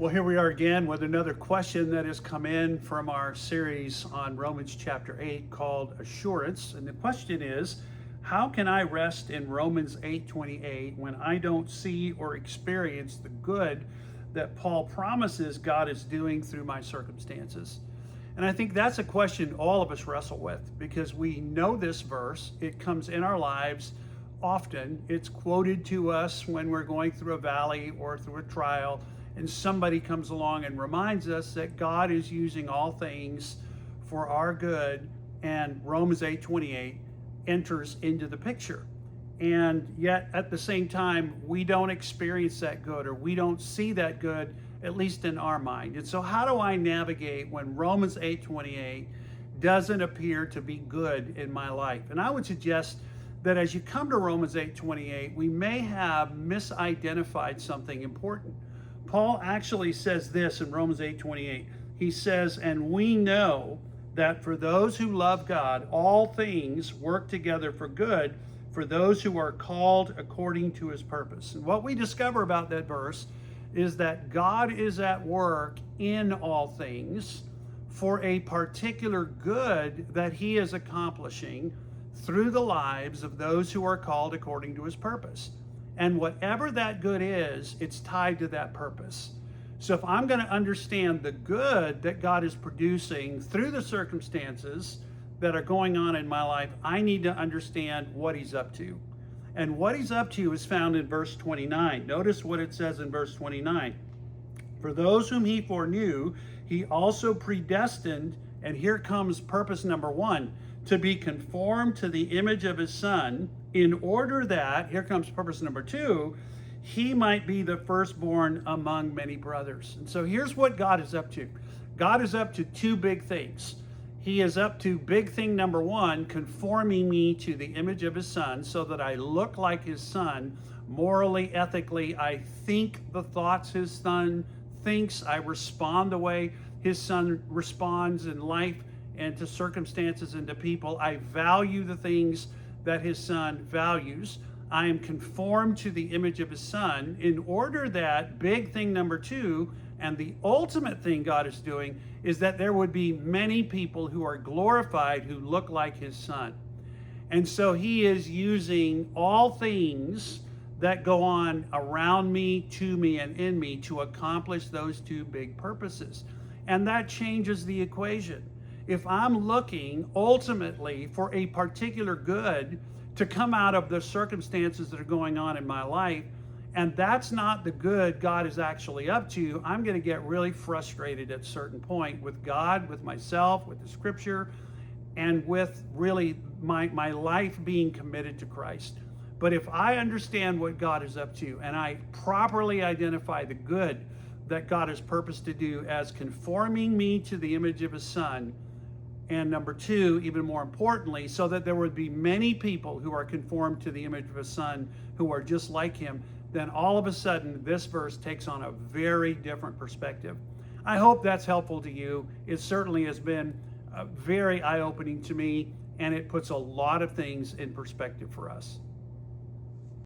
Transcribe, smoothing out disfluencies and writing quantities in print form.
Well, here we are again with another question that has come in from our series on Romans chapter 8 called Assurance. And the question is, how can I rest in Romans 8:28 when I don't see or experience the good that Paul promises God is doing through my circumstances? And I think that's a question all of us wrestle with because we know this verse. It comes in our lives often. It's quoted to us when we're going through a valley or through a trial, and somebody comes along and reminds us that God is using all things for our good, and Romans 8:28 enters into the picture. And yet at the same time, we don't experience that good, or we don't see that good, at least in our mind. And so how do I navigate when Romans 8:28 doesn't appear to be good in my life? And I would suggest that as you come to Romans 8:28, we may have misidentified something important. Paul actually says this in Romans 8:28. He says, "And we know that for those who love God, all things work together for good for those who are called according to his purpose." And what we discover about that verse is that God is at work in all things for a particular good that he is accomplishing through the lives of those who are called according to his purpose. And whatever that good is, it's tied to that purpose. So if I'm going to understand the good that God is producing through the circumstances that are going on in my life, I need to understand what he's up to. And what he's up to is found in verse 29. Notice what it says in verse 29. "For those whom he foreknew, he also predestined," and here comes purpose number one, "to be conformed to the image of his Son, in order that," here comes purpose number two, "he might be the firstborn among many brothers." And so here's what God is up to. God is up to two big things. He is up to big thing number one, conforming me to the image of his Son so that I look like his Son morally, ethically. I think the thoughts his Son thinks. I respond the way his Son responds in life and to circumstances and to people. I value the things that his Son values. I am conformed to the image of his Son in order that big thing number two, and the ultimate thing God is doing, is that there would be many people who are glorified who look like his Son. And so he is using all things that go on around me, to me, and in me to accomplish those two big purposes. And that changes the equation. If I'm looking ultimately for a particular good to come out of the circumstances that are going on in my life, and that's not the good God is actually up to, I'm going to get really frustrated at a certain point with God, with myself, with the scripture, and with really my life being committed to Christ. But if I understand what God is up to and I properly identify the good that God has purposed to do as conforming me to the image of his Son, and number two, even more importantly, so that there would be many people who are conformed to the image of his Son who are just like him, then all of a sudden this verse takes on a very different perspective. I hope that's helpful to you. It certainly has been very eye-opening to me, and it puts a lot of things in perspective for us.